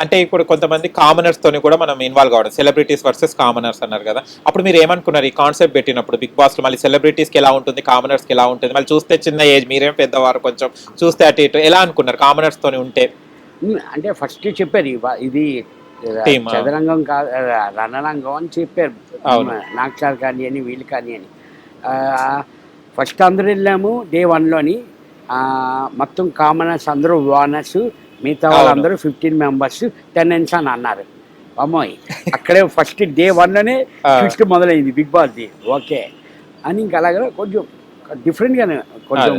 అంటే ఇప్పుడు కొంతమంది కామనర్స్ తోని కూడా మనం ఇన్వాల్వ్ కావడం, సెలబ్రిటీస్ వర్సెస్ కామనర్స్ అన్నారు కదా. అప్పుడు మీరు ఏమనుకున్నారు ఈ కాన్సెప్ట్ పెట్టినప్పుడు బిగ్ బాస్ లో? మళ్ళీ సెలబ్రిటీస్ కి ఎలా ఉంటుంది, కామనర్స్ కి ఎలా ఉంటుంది, మళ్ళీ చూస్తే చిన్న ఏజ్, మీరేం పెద్దవారు కొంచెం, చూస్తే అటు ఇటు ఎలా అనుకున్నారు కామనర్స్ తోని ఉంటే? అంటే ఫస్ట్ చెప్పారు ఇది టీమ్. చదరంగం కాదు, రణరంగం అని చెప్పారు. అవును. నాకు సార్ కానీ అని వీళ్ళు కానీ అని. ఫస్ట్ అందరూ వెళ్ళాము డే వన్లోని. మొత్తం కామనర్స్ అందరూ ఓనర్స్, మిగతా వాళ్ళందరూ 15 మెంబర్స్ టెనెన్స్ అని అన్నారు. అమ్మాయి అక్కడే ఫస్ట్ డే వన్లోనే ట్విస్ట్ మొదలైంది బిగ్ బాస్ది. ఓకే అని ఇంకా అలాగే కొంచెం డిఫరెంట్గానే కొంచెం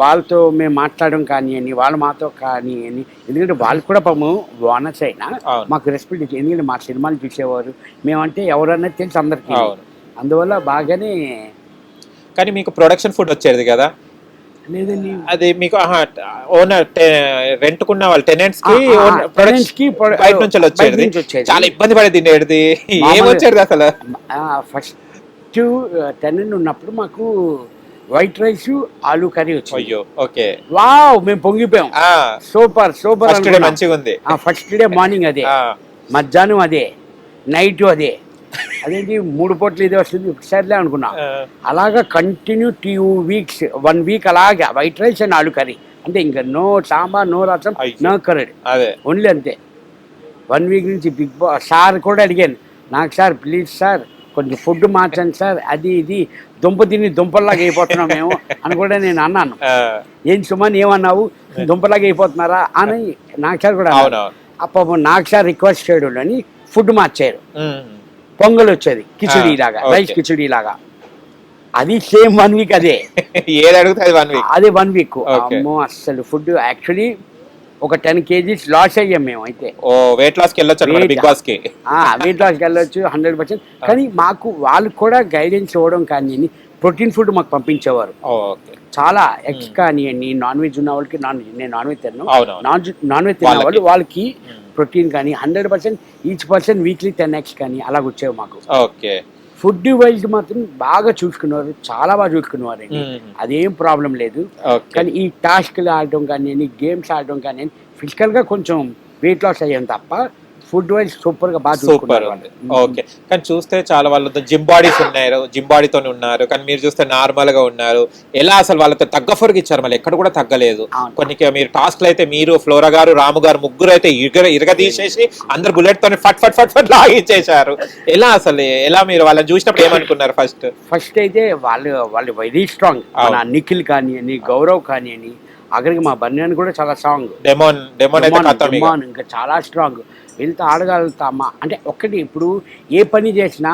వాళ్ళతో మేము మాట్లాడడం కానివ్వండి, వాళ్ళు మాతో కానివ్వండి. ఎందుకంటే వాళ్ళు కూడా పాపము ఓనర్స్ అయినా మాకు రెస్పెక్ట్ ఇచ్చి, ఎందుకంటే మా సినిమాలు చూసేవారు, మేమంటే ఎవరన్నది తెలుసు అందరికీ. అందువల్ల బాగానే. కానీ మీకు ప్రొడక్షన్ ఫుడ్ వచ్చేది కదా? లేదండి, అది మీకు ఓనర్ రెంట్కున్న వాళ్ళు టెనెంట్స్ కి బయట నుంచి వచ్చేది, చాలా ఇబ్బంది పడి తినేది. ఏమొచ్చేది అసలు? ఫస్ట్ టెనెంట్ ఉన్నప్పుడు మాకు వైట్ రైస్, ఆలూ కర్రీ వచ్చింది. అయ్యో, ఓకే, వావ్, మేము పొంగిపోయాం. సూపర్ సూపర్, మంచిగా ఉంది. ఫస్ట్ డే మార్నింగ్ అదే, మధ్యాహ్నం అదే, నైట్ అదే. అదేంటి 3 పూటలు ఇదే వస్తుంది ఒకసారిలే అనుకున్నా. అలాగా కంటిన్యూ 2 weeks, 1 week అలాగే white rice and aloo curry. అంటే ఇంకా నో సాంబార్, నో రసం, నో కర్రీ, ఓన్లీ అంతే. 1 week నుంచి బిగ్ బాస్ సార్ కూడా అడిగాను, నాకు సార్ ప్లీజ్ సార్ కొంచెం ఫుడ్ మార్చండి సార్, అది ఇది దుంప తిని దుంపల్లాగా అయిపోతున్నాం మేము అని కూడా నేను అన్నాను. ఏం సుమన్ ఏమన్నావు, దుంపలాగా అయిపోతున్నారా అని నాకు సార్ కూడా. అప్పుడు నాకు సార్ రిక్వెస్ట్ చేయడం అని ఫుడ్ మార్చారు. పొంగల్ వచ్చేది కిచడీ లాగా, రైస్ కిచడీ లాగా. అది సేమ్ 1 week అదే. ఏది అడుగుతుంది 1 week, అదే 1 week. అమ్మో అసలు ఫుడ్ యాక్చువల్లీ ఒక 10 kgs లాస్ అయ్యాం మేము. అయితే వెయిట్ లాస్కి వెళ్ళొచ్చు, బిగ్ బాస్ కి వెయిట్ లాస్కి వెళ్ళొచ్చు 100%. కానీ మాకు వాళ్ళు కూడా గైడెన్స్ ఇవ్వడం కానీ, ప్రోటీన్ ఫుడ్ మాకు పంపించేవారు చాలా. ఎగ్స్ కానివ్వండి, నాన్ వెజ్ ఉన్న వాళ్ళకి, నేను నాన్ వెజ్ తిన్నాను, నాన్ వెజ్ తిన్న వాళ్ళు వాళ్ళకి ప్రోటీన్ కానీ 100% ఈచ్ పర్సన్ వీక్లీ 10 eggs కానీ అలాగ వచ్చేవి మాకు. ఓకే, ఫుడ్ వైజ్ మాత్రం బాగా చూసుకునేవారు, చాలా బాగా చూసుకునేవారు అండి. అదేం ప్రాబ్లం లేదు. కానీ ఈ టాస్క్లు ఆడడం కానీ, గేమ్స్ ఆడడం కానీ ఫిజికల్గా కొంచెం వెయిట్ లాస్ అయ్యాం తప్ప ఫుడ్ వైజ్ సూపర్గా బాగా చూసుకున్నారు. ఓకే, కానీ చూస్తే చాలా వాళ్ళతో జిమ్ బాడీస్ ఉన్నారు, జిమ్ బాడీతో ఉన్నారు, కానీ మీరు చూస్తే నార్మల్ గా ఉన్నారు. ఎలా అసలు వాళ్ళతో తగ్గఫొరుగు ఇచ్చారు, మళ్ళీ ఎక్కడ కూడా తగ్గలేదు. కొన్ని మీరు టాస్క్లు అయితే మీరు, ఫ్లోరా గారు, రాము గారు ముగ్గురు అయితే ఇరగదీసేసి అందరు బుల్లెట్ తోని ఫట్ ఫట్ ఫట్ ఫట్ లాగిచ్చేసారు. ఎలా అసలు, ఎలా మీరు వాళ్ళని చూసినప్పుడు ఏమనుకున్నారు? ఫస్ట్ అయితే వాళ్ళు వెరీ స్ట్రాంగ్. మన నిఖిల్ కానివ్వండి, గౌరవ్ కానివ్వండి, అక్కడికి మా బన్యాన్ కూడా చాలా స్ట్రాంగ్. డెమోన్ ఇంకా చాలా స్ట్రాంగ్. వీళ్ళతో ఆడగలుగుతామా అంటే ఒక్కటి, ఇప్పుడు ఏ పని చేసినా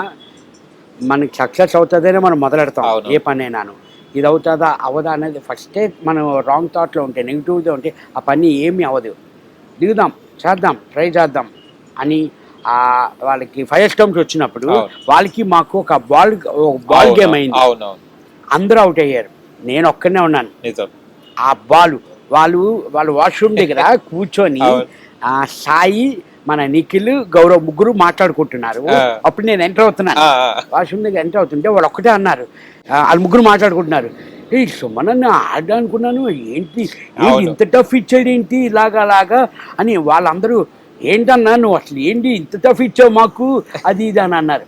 మనకి సక్సెస్ అవుతుందనే మనం మొదలెడతాం. ఏ పని అయినాను ఇది అవుతుందా అవదా అనేది ఫస్టే మనం రాంగ్ థాట్లో ఉంటే, నెగిటివ్గా ఉంటే ఆ పని ఏమీ అవ్వదు. దిగుదాం, చేద్దాం, ట్రై చేద్దాం అని వాళ్ళకి 5 stones వచ్చినప్పుడు వాళ్ళకి మాకు ఒక బాల్ గేమ్ అయింది. అందరూ అవుట్ అయ్యారు, నేను ఒక్కనే ఉన్నాను. ఆ వాళ్ళు వాష్రూమ్ దగ్గర కూర్చొని సాయి, మన నిఖిల్, గౌరవ్ ముగ్గురు మాట్లాడుకుంటున్నారు. అప్పుడు నేను ఎంటర్ అవుతున్నాను, వాష్రూమ్ దగ్గర ఎంటర్ అవుతుంటే వాళ్ళు ఒక్కటే అన్నారు, వాళ్ళు ముగ్గురు మాట్లాడుకుంటున్నారు. ఏ సుమన్ ఆడనుకున్నాను, ఏంటి ఇంత టఫ్ ఇచ్చాడు ఏంటి ఇలాగా అని. వాళ్ళందరూ ఏంటన్నా నువ్వు అసలు ఏంటి ఇంత టఫ్ ఇచ్చావు మాకు, అది ఇది అని అన్నారు.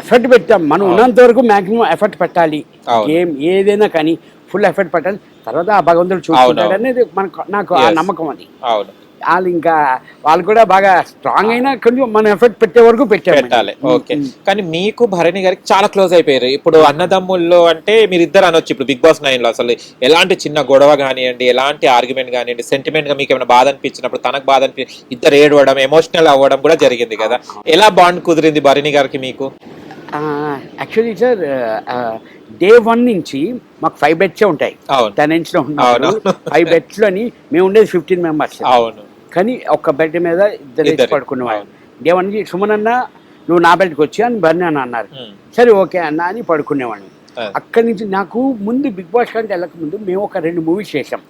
ఎఫర్ట్ పెట్టాం, మనం ఉన్నంత వరకు మ్యాక్సిమం ఎఫర్ట్ పెట్టాలి. గేమ్ ఏదైనా కానీ ఫుల్ ఎఫర్ట్ పెట్టాలి. తర్వాత ఆ భగవంతుడు చూసుకుంటాడు అనేది నాకు ఆ నమ్మకం. అది వాళ్ళు కూడా బాగా స్ట్రాంగ్ అయినా కొంచెం మన ఎఫర్ట్ పెట్టే వరకు పెట్టాలి. ఓకే, కానీ మీకు భరణి గారికి చాలా క్లోజ్ అయిపోయారు. ఇప్పుడు అన్నదమ్ముల్లో అంటే మీరు ఇద్దరు అనొచ్చు. ఇప్పుడు బిగ్ బాస్ 9 లో అసలు ఎలాంటి చిన్న గొడవ కానివ్వండి, ఎలాంటి ఆర్గ్యుమెంట్ కానివ్వండి, సెంటిమెంట్ గా మీకు ఏమైనా బాధ అనిపించినప్పుడు, తనకు బాధ ఇద్దరు ఏడవడం, ఎమోషనల్ అవ్వడం కూడా జరిగింది కదా. ఎలా బాండ్ కుదిరింది భరణి గారికి మీకు? యాక్చువల్లీ సార్ డే 1 నుంచి మాకు 5 beds ఉంటాయి. 10 inch లో ఉన్నాడు. 5 beds లోని మేము ఉండేది 15 members. కానీ ఒక్క బెడ్ మీద ఇద్దరు పడుకునేవాడు. డే 1 నుంచి సుమన్ అన్న నువ్వు నా బెడ్కి వచ్చి అని బర్ని అని అన్నారు. సరే ఓకే అన్న అని పడుకునేవాడిని. అక్కడి నుంచి నాకు ముందు బిగ్ బాస్ కంటే వెళ్ళక ముందు మేము ఒక 2 movies చేసాం,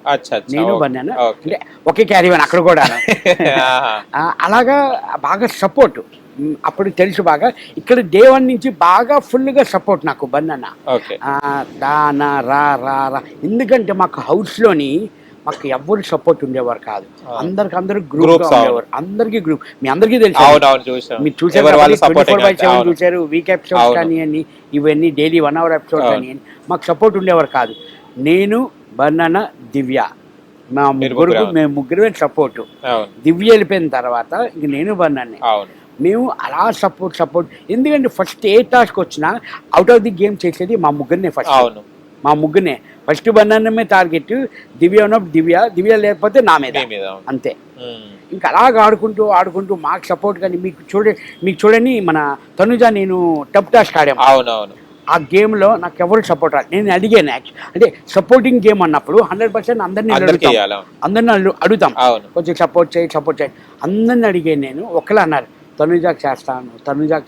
నేను బర్ని అన్న. అంటే ఒకే క్యారీవన్ అక్కడ కూడా. అలాగా బాగా సపోర్ట్ అప్పుడు తెలుసు బాగా. ఇక్కడ డే 1 నుంచి బాగా ఫుల్గా సపోర్ట్ నాకు బన్నన్న. రా రా రా. ఎందుకంటే మాకు హౌస్లోని మాకు ఎవరు సపోర్ట్ ఉండేవారు కాదు. అందరు గ్రూప్ Groups ఉండేవారు, అందరికి గ్రూప్. మీ అందరికీ తెలుసు, అవునవును చూసాం. మీరు చూసారు, ఎవరు వాళ్ళు support 24/7 అవును. చూసారు, వీక్ ఎపిసోడ్స్ కానివ్వండి, ఇవన్నీ డైలీ 1 hour ఎపిసోడ్ కానివ్వండి, మాకు సపోర్ట్ ఉండేవారు కాదు. నేను, బనానా, దివ్య, మా ముగ్గురు, మేము ముగ్గురమే సపోర్ట్. అవును దివ్య వెళ్ళిపోయిన తర్వాత ఇంక నేను బనానే, అవును మేము అలా సపోర్ట్. ఎందుకంటే ఫస్ట్ ఏ టాస్క్ వచ్చినా అవుట్ ఆఫ్ ది గేమ్ చేసేది మా ముగ్గురినే ఫస్ట్. అవును మా ముగ్గురినే ఫస్ట్. బనానమే టార్గెట్, దివ్య ఉన్నప్పుడు దివ్య లేకపోతే నా మీద, మీ మీద అవును. అంతే. ఇంకా అలాగ ఆడుకుంటూ మాకు సపోర్ట్. కానీ మీకు చూడండి, మన తనుజ నేను టప్ టాస్క్ ఆడాము. అవునవును ఆ గేమ్లో నాకు ఎవరు సపోర్ట్ రాదు. నేను అడిగాను అంటే సపోర్టింగ్ గేమ్ అన్నప్పుడు 100% అందరినీ అడుగుతాం, అవును కొంచెం సపోర్ట్ చేయి. అందరిని అడిగాను నేను. ఒకళ్ళు అన్నారు తనుజాకి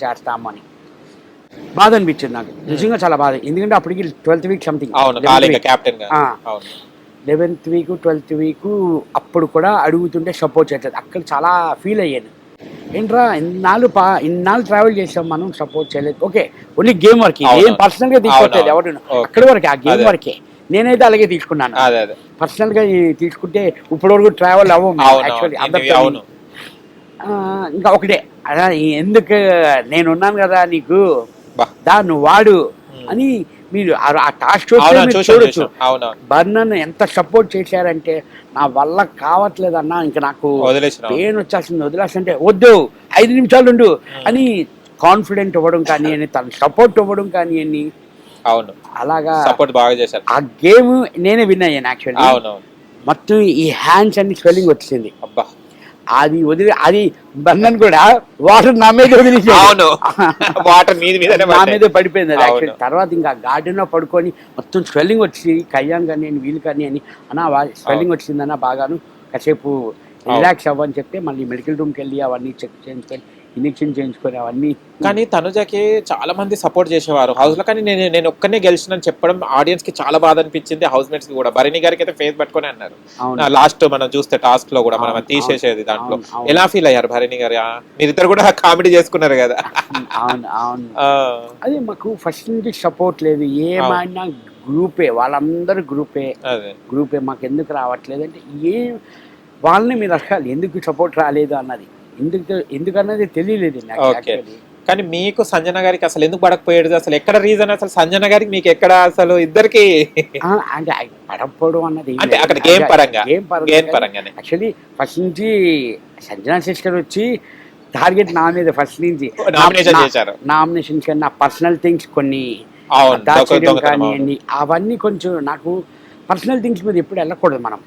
చేస్తాము అని. బాధ అనిపించింది నాకు, నిజంగా చాలా బాధ. ఎందుకంటే అప్పటికి 12th వీక్ సంథింగ్, అవును కెప్టెన్ గా అవును 11th వీక్ 12th వీక్ అప్పుడు కూడా అడుగుతుంటే సపోర్ట్ చేయట్లేదు. అక్కడ చాలా ఫీల్ అయ్యాను. ఏంట్రా ఇన్నాళ్ళు ట్రావెల్ చేసాం, మనం సపోర్ట్ చేయలేదు. ఓకే, ఓన్లీ గేమ్ వరకే, ఏం పర్సనల్గా తీసుకోవట్లేదు ఎవరు, అక్కడి వరకే, ఆ గేమ్ వరకే. నేనైతే అలాగే తీసుకున్నాను. పర్సనల్గా తీసుకుంటే ఇప్పటి వరకు ట్రావెల్ అవ్వము యాక్చువల్లీ అందరితో. ఇంకా ఒకటే, ఎందుకు నేనున్నాను కదా నీకు, నువ్వు వాడు అని మీరు ఆ టాస్క్ చూడొచ్చు. బర్నన్ ఎంత సపోర్ట్ చేశారంటే, నా వల్ల కావట్లేదన్నా, ఇంకా నాకు పెయిన్ వచ్చేసింది, వదిలేస్తుంటే వద్దు 5 నిమిషాలు ఉండు అని కాన్ఫిడెంట్ ఇవ్వడం కానివ్వండి, తన సపోర్ట్ ఇవ్వడం కానివ్వండి, అవును అలాగా సపోర్ట్ బాగా చేశారు. ఆ గేమ్ నేనే విన్ అయ్యాను యాక్చువల్లీ. మొత్తం ఈ హ్యాండ్స్ అన్ని స్వెల్లింగ్ వచ్చింది. అబ్బా, అది బర్నన్ కూడా వాటర్ నా మీద వాటర్ నా మీద పడిపోయింది అది యాక్చువల్లీ. తర్వాత ఇంకా గార్డెన్ లో పడుకొని మొత్తం స్వెల్లింగ్ వచ్చి, కయ్యాం కానీ వీలు కానీ అని స్వెల్లింగ్ వచ్చిందన్న బాగాను. కాసేపు రిలాక్స్ అవ్వని చెప్తే మళ్ళీ మెడికల్ రూమ్కి వెళ్ళి అవన్నీ చెక్ చేయించుకొని, ఇంజెక్షన్ చేయించుకొని అవన్నీ. కానీ తనుజకి చాలా మంది సపోర్ట్ చేసేవారు హౌస్ లో, కానీ నేను ఒక్కనే గెలిచినని చెప్పడం ఆడియన్స్ కి చాలా బాధ అనిపించింది, హౌస్ మేట్స్ కి కూడా. భరణి గారికి అయితే ఫేస్ పట్టుకొని అన్నారు లాస్ట్ మనం చూస్తే టాస్క్ లో కూడా, మనం తీసేసేది దాంట్లో. ఎలా ఫీల్ అయ్యారు భరణి గారు? మీరిద్దరు కూడా కామెడీ చేసుకున్నారు కదా. అవును అదే, మాకు ఫస్ట్ నుంచి సపోర్ట్ లేదు, ఏమైనా గ్రూపే, వాళ్ళందరూ గ్రూపే. మాకు ఎందుకు రావట్లేదు అంటే, వాళ్ళని మీరు అసలు ఎందుకు సపోర్ట్ రాలేదు అన్నది, ఎందుకన్నది తెలియలేదు నాకు. కానీ మీకు సంజన గారికి అసలు ఎందుకు పడకపోయేది, అసలు ఎక్కడ రీజన్? అసలు సంజన గారికి మీకు ఎక్కడ అసలు ఇద్దరికి అంటే పడకపోవడం అన్నది అంటే అక్కడ గేమ్ పరంగానే యాక్చువల్లీ ఫస్ట్ నుంచి సంజన సిస్టర్ వచ్చి టార్గెట్ నా మీద ఫస్ట్ నుంచి నామినేషన్స్ కానీ, నా పర్సనల్ థింగ్స్ కొన్ని కానివ్వండి, అవన్నీ కొంచెం నాకు పర్సనల్ థింగ్స్ మీద ఎప్పుడు వెళ్ళకూడదు మనం.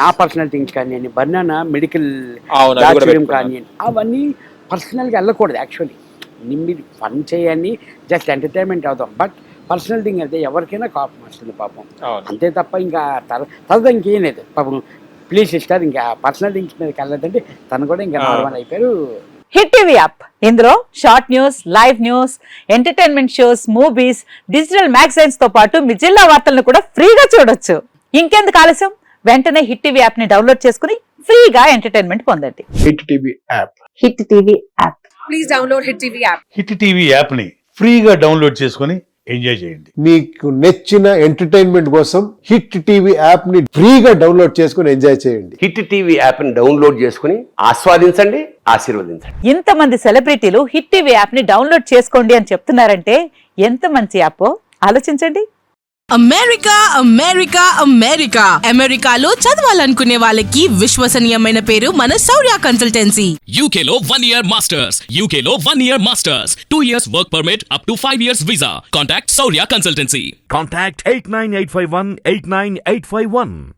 నా పర్సనల్ థింగ్స్ కానివ్వండి, బనానా మెడికల్ కానివ్వండి, అవన్నీ పర్సనల్గా వెళ్ళకూడదు యాక్చువల్లీ. మీరు ఫన్ చేయండి, జస్ట్ ఎంటర్టైన్మెంట్ అవుతాం. బట్ పర్సనల్ థింగ్ అయితే ఎవరికైనా కోపం వస్తుంది పాపం, అంతే తప్ప ఇంకా తర్వాత ఇంకేం లేదు పాపం. ప్లీజ్ సిస్టర్, ఇంకా పర్సనల్ థింగ్స్ మీదకి వెళ్ళదంటే తను కూడా ఇంకా నార్మల్ అయిపోయారు. హిట్ టీవీ యాప్, ఇందులో short news, live news, entertainment shows, movies, digital magazines తో పాటు మీ జిల్లా వార్తలను కూడా ఫ్రీగా చూడొచ్చు. ఇంకెందుకు ఆలస్యం, వెంటనే హిట్ టీవీ యాప్ ని డౌన్లోడ్ చేసుకుని ఫ్రీగా ఎంటర్టైన్మెంట్ పొందండి. Hit TV app. Hit TV app. Please download hit TV app. Hit TV app ని ఫ్రీగా డౌన్లోడ్ చేసుకుని ఎంజాయ్ చేయండి. మీకు నచ్చిన ఎంటర్టైన్మెంట్ కోసం హిట్ టీవీ యాప్ ని ఫ్రీగా డౌన్లోడ్ చేసుకుని ఎంజాయ్ చేయండి. హిట్ టీవీ యాప్ ని డౌన్లోడ్ చేసుకుని ఆస్వాదించండి, ఆశీర్వదించండి. ఇంతమంది సెలబ్రిటీలు హిట్ టీవీ యాప్ ని డౌన్లోడ్ చేసుకోండి అని చెప్తున్నారంటే ఎంత మంచి యాప్ ఆలోచించండి. అమెరికాలో చదవాలనుకునే వాళ్ళకి విశ్వసనీయమైన పేరు మన శౌర్య కన్సల్టెన్సీ. UK లో 1 year masters, UK లో 1 year masters, 2 years work permit up to 5 years visa. Contact Saurya Consultancy. Contact 89851 89851.